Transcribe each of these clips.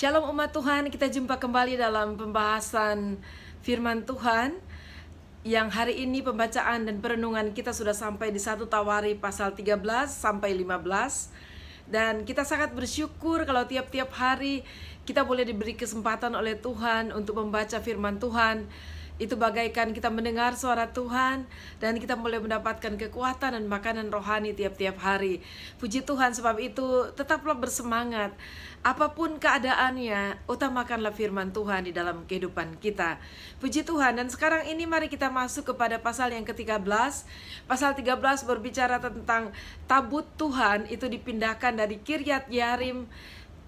Shalom umat Tuhan, kita jumpa kembali dalam pembahasan firman Tuhan yang hari ini pembacaan dan perenungan kita sudah sampai di 1 Tawari pasal 13 sampai 15. Dan kita sangat bersyukur kalau tiap-tiap hari kita boleh diberi kesempatan oleh Tuhan untuk membaca firman Tuhan. Itu bagaikan kita mendengar suara Tuhan dan kita boleh mendapatkan kekuatan dan makanan rohani tiap-tiap hari. Puji Tuhan, sebab itu tetaplah bersemangat. Apapun keadaannya, utamakanlah firman Tuhan di dalam kehidupan kita. Puji Tuhan, dan sekarang ini mari kita masuk kepada pasal yang ke-13. Pasal 13 berbicara tentang tabut Tuhan itu dipindahkan dari Kiryat Yearim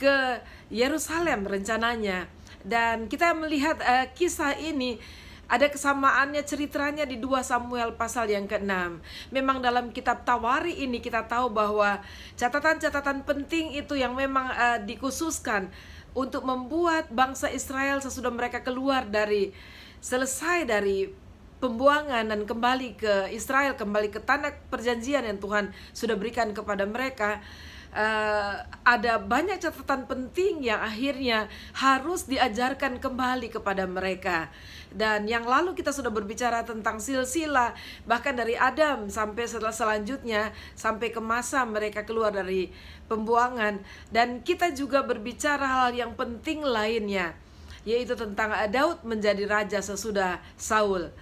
ke Yerusalem rencananya. Dan kita melihat kisah ini ada kesamaannya ceritanya di 2 Samuel pasal yang ke-6. Memang dalam kitab Tawari ini kita tahu bahwa catatan-catatan penting itu yang memang dikhususkan untuk membuat bangsa Israel sesudah mereka keluar selesai dari pembuangan dan kembali ke Israel, kembali ke tanah perjanjian yang Tuhan sudah berikan kepada mereka. Ada banyak catatan penting yang akhirnya harus diajarkan kembali kepada mereka. Dan yang lalu kita sudah berbicara tentang silsilah, bahkan dari Adam sampai selanjutnya sampai ke masa mereka keluar dari pembuangan. Dan kita juga berbicara hal yang penting lainnya, yaitu tentang Daud menjadi raja sesudah Saul.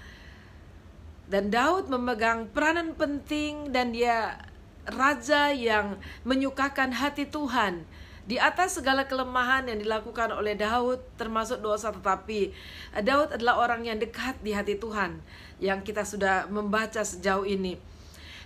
Dan Daud memegang peranan penting dan dia raja yang menyukakan hati Tuhan. Di atas segala kelemahan yang dilakukan oleh Daud, termasuk dosa, tetapi Daud adalah orang yang dekat di hati Tuhan, yang kita sudah membaca sejauh ini.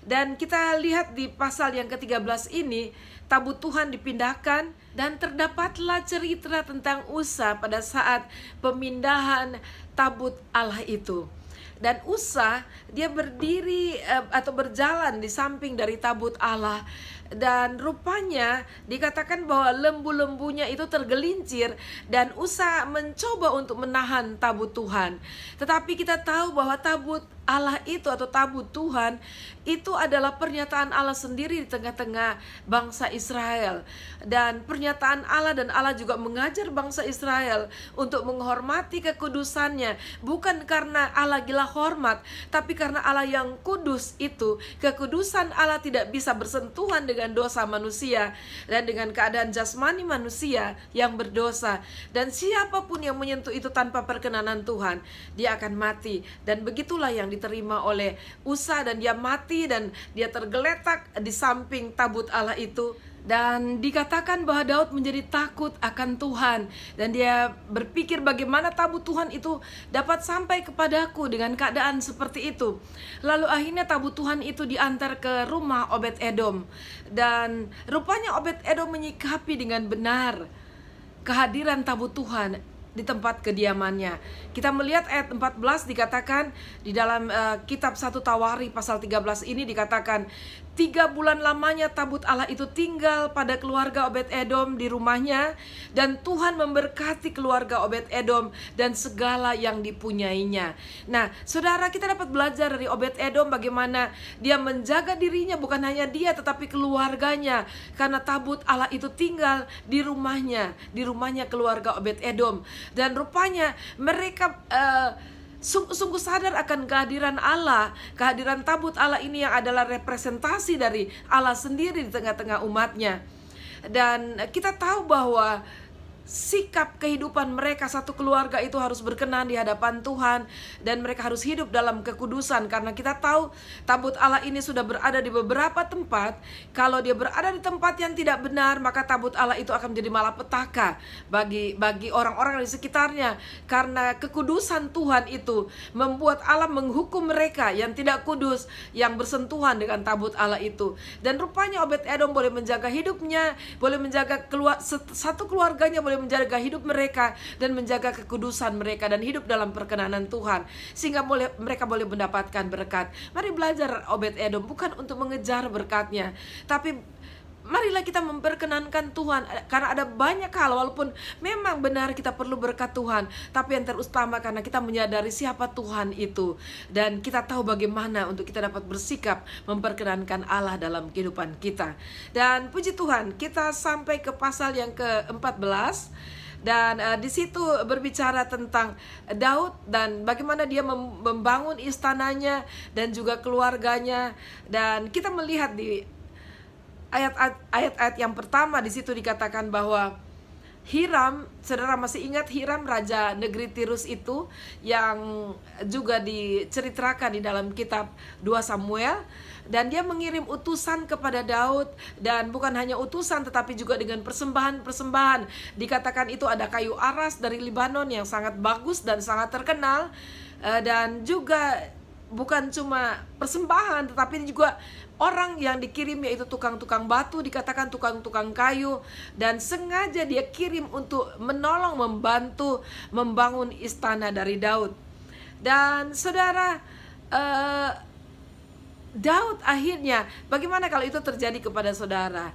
Dan kita lihat di pasal yang ke-13 ini, tabut Tuhan dipindahkan dan terdapatlah cerita tentang Usa pada saat pemindahan tabut Allah itu. Dan Usa dia berdiri atau berjalan di samping dari tabut Allah. Dan rupanya dikatakan bahwa lembu-lembunya itu tergelincir dan Usa mencoba untuk menahan tabut Tuhan. Tetapi kita tahu bahwa tabut Allah itu atau tabut Tuhan itu adalah pernyataan Allah sendiri di tengah-tengah bangsa Israel. Dan pernyataan Allah, dan Allah juga mengajar bangsa Israel untuk menghormati kekudusannya. Bukan karena Allah gila hormat, tapi karena Allah yang kudus itu. Kekudusan Allah tidak bisa bersentuhan dengan dosa manusia dan dengan keadaan jasmani manusia yang berdosa. Dan siapapun yang menyentuh itu tanpa perkenanan Tuhan, dia akan mati. Dan begitulah yang diterima oleh Usa, dan dia mati dan dia tergeletak di samping tabut Allah itu. Dan dikatakan bahwa Daud menjadi takut akan Tuhan, dan dia berpikir bagaimana tabut Tuhan itu dapat sampai kepadaku dengan keadaan seperti itu. Lalu akhirnya tabut Tuhan itu diantar ke rumah Obed-Edom, dan rupanya Obed-Edom menyikapi dengan benar kehadiran tabut Tuhan di tempat kediamannya. Kita melihat ayat 14 dikatakan di dalam kitab 1 Tawari pasal 13 ini dikatakan 3 bulan lamanya tabut Allah itu tinggal pada keluarga Obed-Edom di rumahnya, dan Tuhan memberkati keluarga Obed-Edom dan segala yang dipunyainya. Nah, saudara, kita dapat belajar dari Obed-Edom bagaimana dia menjaga dirinya, bukan hanya dia tetapi keluarganya, karena tabut Allah itu tinggal di rumahnya keluarga Obed-Edom. Dan rupanya mereka sungguh sadar akan kehadiran Allah, kehadiran tabut Allah ini yang adalah representasi dari Allah sendiri di tengah-tengah umatnya. Dan kita tahu bahwa sikap kehidupan mereka satu keluarga itu harus berkenan di hadapan Tuhan, dan mereka harus hidup dalam kekudusan. Karena kita tahu tabut Allah ini sudah berada di beberapa tempat. Kalau dia berada di tempat yang tidak benar, maka tabut Allah itu akan menjadi malapetaka bagi orang-orang di sekitarnya. Karena kekudusan Tuhan itu membuat Allah menghukum mereka yang tidak kudus, yang bersentuhan dengan tabut Allah itu. Dan rupanya Obed-Edom boleh menjaga hidupnya, boleh menjaga satu keluarganya, boleh menjaga hidup mereka dan menjaga kekudusan mereka dan hidup dalam perkenanan Tuhan, sehingga mereka boleh mendapatkan berkat. Mari belajar Obed-Edom bukan untuk mengejar berkatnya, tapi marilah kita memperkenankan Tuhan. Karena ada banyak hal, walaupun memang benar kita perlu berkat Tuhan, tapi yang terutama karena kita menyadari siapa Tuhan itu, dan kita tahu bagaimana untuk kita dapat bersikap memperkenankan Allah dalam kehidupan kita. Dan puji Tuhan, kita sampai ke pasal yang ke-14. Dan di situ berbicara tentang Daud dan bagaimana dia membangun istananya dan juga keluarganya. Dan kita melihat di ayat-ayat yang pertama di situ dikatakan bahwa Hiram, saudara masih ingat Hiram raja negeri Tirus itu yang juga diceritakan di dalam kitab 2 Samuel, dan dia mengirim utusan kepada Daud, dan bukan hanya utusan tetapi juga dengan persembahan-persembahan. Dikatakan itu ada kayu aras dari Libanon yang sangat bagus dan sangat terkenal, dan juga bukan cuma persembahan tetapi juga orang yang dikirim yaitu tukang-tukang batu, dikatakan tukang-tukang kayu, dan sengaja dia kirim untuk menolong, membantu membangun istana dari Daud. Dan saudara, Daud akhirnya, bagaimana kalau itu terjadi kepada saudara?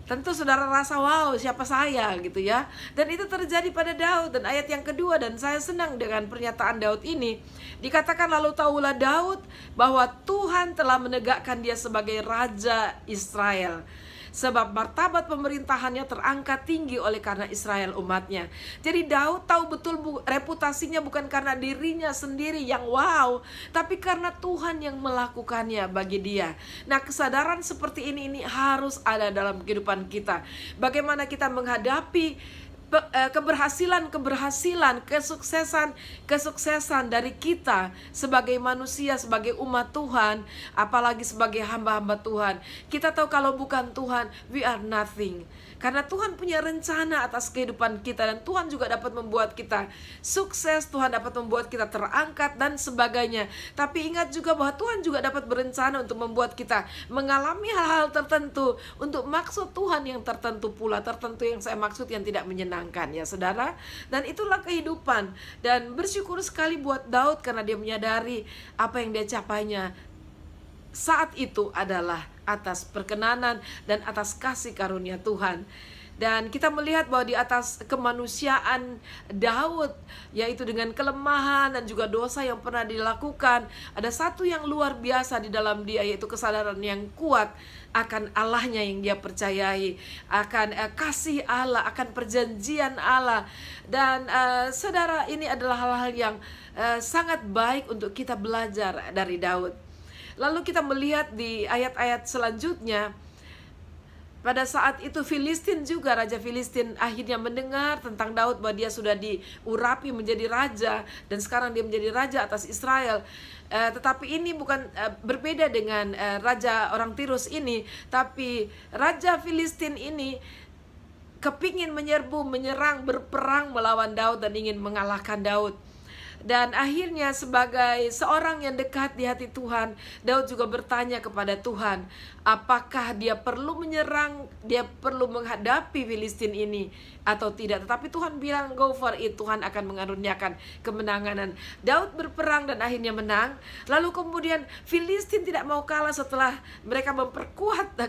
Tentu saudara rasa, wow, siapa saya gitu ya. Dan itu terjadi pada Daud. Dan ayat yang kedua, dan saya senang dengan pernyataan Daud ini, dikatakan lalu tahulah Daud bahwa Tuhan telah menegakkan dia sebagai Raja Israel, sebab martabat pemerintahannya terangkat tinggi oleh karena Israel umatnya. Jadi Daud tahu betul reputasinya bukan karena dirinya sendiri yang wow, tapi karena Tuhan yang melakukannya bagi dia. Nah, kesadaran seperti ini harus ada dalam kehidupan kita. Bagaimana kita menghadapi keberhasilan, kesuksesan dari kita sebagai manusia, sebagai umat Tuhan, apalagi sebagai hamba-hamba Tuhan. Kita tahu kalau bukan Tuhan, we are nothing. Karena Tuhan punya rencana atas kehidupan kita, dan Tuhan juga dapat membuat kita sukses, Tuhan dapat membuat kita terangkat dan sebagainya. Tapi ingat juga bahwa Tuhan juga dapat berencana untuk membuat kita mengalami hal-hal tertentu untuk maksud Tuhan yang tertentu pula, tertentu yang saya maksud yang tidak menyenangkan ya saudara. Dan itulah kehidupan, dan bersyukur sekali buat Daud karena dia menyadari apa yang dia capainya saat itu adalah atas perkenanan dan atas kasih karunia Tuhan. Dan kita melihat bahwa di atas kemanusiaan Daud, yaitu dengan kelemahan dan juga dosa yang pernah dilakukan, ada satu yang luar biasa di dalam dia, yaitu kesadaran yang kuat akan Allahnya yang dia percayai, akan kasih Allah, akan perjanjian Allah. Dan saudara, ini adalah hal-hal yang sangat baik untuk kita belajar dari Daud. Lalu kita melihat di ayat-ayat selanjutnya, pada saat itu Filistin juga, Raja Filistin akhirnya mendengar tentang Daud bahwa dia sudah diurapi menjadi raja, dan sekarang dia menjadi raja atas Israel. Tetapi ini bukan berbeda dengan raja orang Tirus ini, tapi Raja Filistin ini kepingin menyerbu, menyerang, berperang melawan Daud dan ingin mengalahkan Daud. Dan akhirnya sebagai seorang yang dekat di hati Tuhan, Daud juga bertanya kepada Tuhan, apakah dia perlu menyerang, dia perlu menghadapi Filistin ini atau tidak. Tetapi Tuhan bilang, go for it, Tuhan akan mengaruniakan kemenangan. Dan Daud berperang dan akhirnya menang. Lalu kemudian Filistin tidak mau kalah setelah mereka memperkuat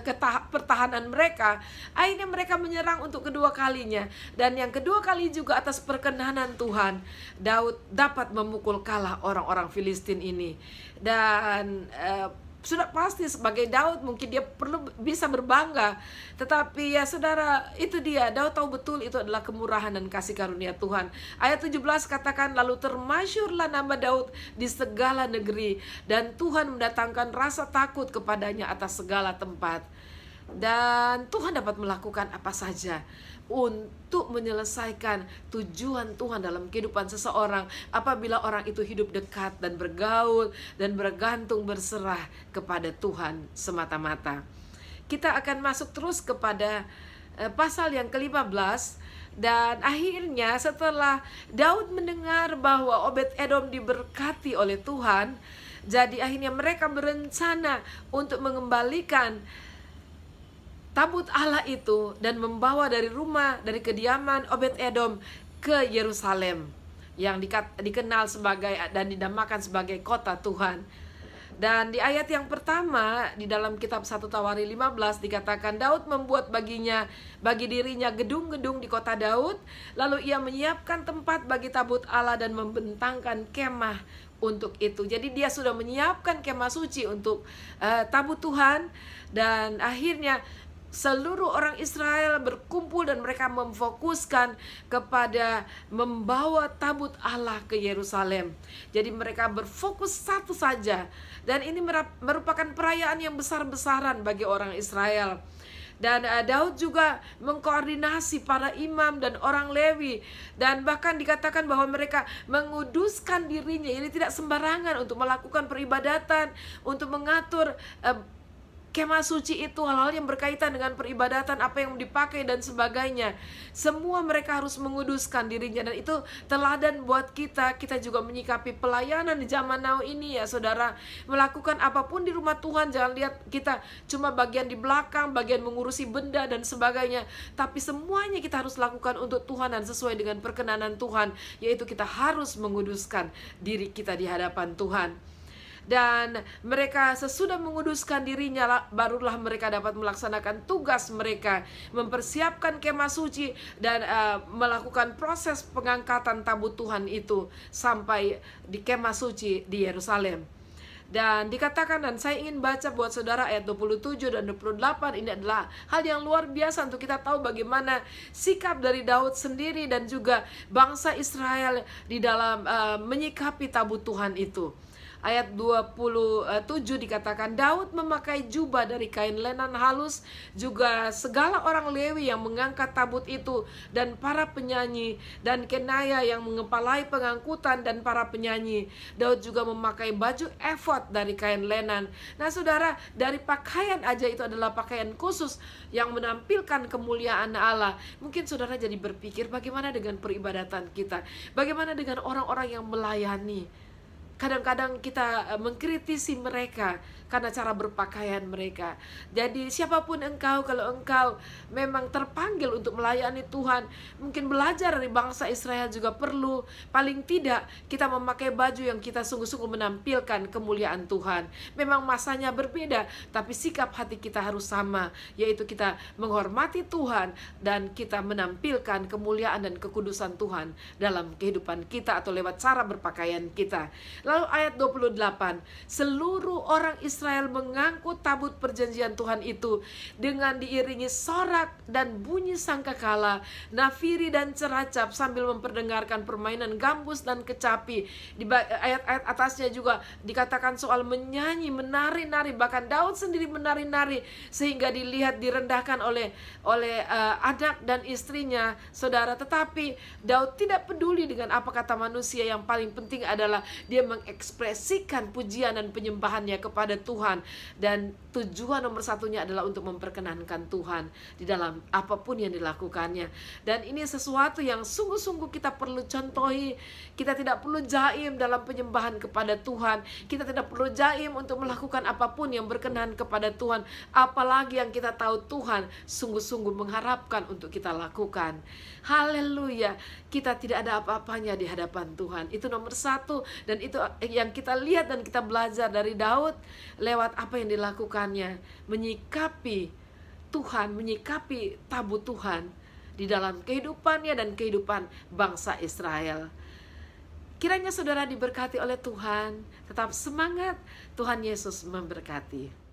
pertahanan mereka. Akhirnya mereka menyerang untuk kedua kalinya. Dan yang kedua kali juga atas perkenanan Tuhan, Daud dapat memukul kalah orang-orang Filistin ini. Dan sudah pasti sebagai Daud mungkin dia perlu bisa berbangga. Tetapi ya saudara, itu dia, Daud tahu betul itu adalah kemurahan dan kasih karunia Tuhan. Ayat 17 katakan, lalu termasyurlah nama Daud di segala negeri, dan Tuhan mendatangkan rasa takut kepadanya atas segala tempat. Dan Tuhan dapat melakukan apa saja untuk menyelesaikan tujuan Tuhan dalam kehidupan seseorang apabila orang itu hidup dekat dan bergaul dan bergantung, berserah kepada Tuhan semata-mata. Kita akan masuk terus kepada pasal yang ke-15. Dan akhirnya setelah Daud mendengar bahwa Obed-Edom diberkati oleh Tuhan, jadi akhirnya mereka berencana untuk mengembalikan tabut Allah itu dan membawa dari rumah, dari kediaman Obed-Edom ke Yerusalem, yang dikenal sebagai dan dinamakan sebagai kota Tuhan. Dan di ayat yang pertama di dalam kitab 1 Tawari 15 dikatakan, Daud membuat bagi dirinya gedung-gedung di kota Daud, lalu ia menyiapkan tempat bagi tabut Allah dan membentangkan kemah untuk itu. Jadi dia sudah menyiapkan kemah suci untuk tabut Tuhan. Dan akhirnya seluruh orang Israel berkumpul dan mereka memfokuskan kepada membawa tabut Allah ke Yerusalem. Jadi mereka berfokus satu saja, dan ini merupakan perayaan yang besar-besaran bagi orang Israel. Dan Daud juga mengkoordinasi para imam dan orang Lewi, dan bahkan dikatakan bahwa mereka menguduskan dirinya. Ini tidak sembarangan untuk melakukan peribadatan, untuk mengatur kemah suci itu, hal-hal yang berkaitan dengan peribadatan, apa yang dipakai dan sebagainya. Semua mereka harus menguduskan dirinya, dan itu teladan buat kita. Kita juga menyikapi pelayanan di zaman now ini ya saudara. Melakukan apapun di rumah Tuhan, jangan lihat kita cuma bagian di belakang, bagian mengurusi benda dan sebagainya. Tapi semuanya kita harus lakukan untuk Tuhan dan sesuai dengan perkenanan Tuhan, yaitu kita harus menguduskan diri kita di hadapan Tuhan. Dan mereka sesudah menguduskan dirinya, barulah mereka dapat melaksanakan tugas mereka, mempersiapkan kemah suci dan melakukan proses pengangkatan tabut Tuhan itu sampai di kemah suci di Yerusalem. Dan dikatakan, dan saya ingin baca buat saudara ayat 27 dan 28. Ini adalah hal yang luar biasa untuk kita tahu bagaimana sikap dari Daud sendiri dan juga bangsa Israel di dalam menyikapi tabut Tuhan itu. Ayat 27 dikatakan, Daud memakai jubah dari kain lenan halus, juga segala orang Lewi yang mengangkat tabut itu, dan para penyanyi, dan Kenaya yang mengepalai pengangkutan, dan para penyanyi. Daud juga memakai baju efod dari kain lenan. Nah saudara, dari pakaian aja itu adalah pakaian khusus yang menampilkan kemuliaan Allah. Mungkin saudara jadi berpikir, bagaimana dengan peribadatan kita? Bagaimana dengan orang-orang yang melayani? Kadang-kadang kita mengkritisi mereka karena cara berpakaian mereka. Jadi siapapun engkau, kalau engkau memang terpanggil untuk melayani Tuhan, mungkin belajar dari bangsa Israel juga perlu. Paling tidak kita memakai baju yang kita sungguh-sungguh menampilkan kemuliaan Tuhan. Memang masanya berbeda, tapi sikap hati kita harus sama, yaitu kita menghormati Tuhan dan kita menampilkan kemuliaan dan kekudusan Tuhan dalam kehidupan kita atau lewat cara berpakaian kita. Lalu ayat 28, seluruh orang Israel mengangkut tabut perjanjian Tuhan itu dengan diiringi sorak dan bunyi sangkakala, nafiri dan ceracap, sambil memperdengarkan permainan gambus dan kecapi. Di ayat-ayat atasnya juga dikatakan soal menyanyi, menari-nari, bahkan Daud sendiri menari-nari sehingga dilihat direndahkan oleh anak dan istrinya, saudara. Tetapi Daud tidak peduli dengan apa kata manusia. Yang paling penting adalah dia mengekspresikan pujian dan penyembahannya kepada Tuhan, dan tujuan nomor satunya adalah untuk memperkenankan Tuhan di dalam apapun yang dilakukannya. Dan ini sesuatu yang sungguh-sungguh kita perlu contohi. Kita tidak perlu jaim dalam penyembahan kepada Tuhan. Kita tidak perlu jaim untuk melakukan apapun yang berkenan kepada Tuhan, apalagi yang kita tahu Tuhan sungguh-sungguh mengharapkan untuk kita lakukan. Haleluya, kita tidak ada apa-apanya di hadapan Tuhan. Itu nomor satu, dan itu yang kita lihat dan kita belajar dari Daud lewat apa yang dilakukannya, menyikapi Tuhan, menyikapi tabut Tuhan di dalam kehidupannya dan kehidupan bangsa Israel. Kiranya saudara diberkati oleh Tuhan. Tetap semangat, Tuhan Yesus memberkati.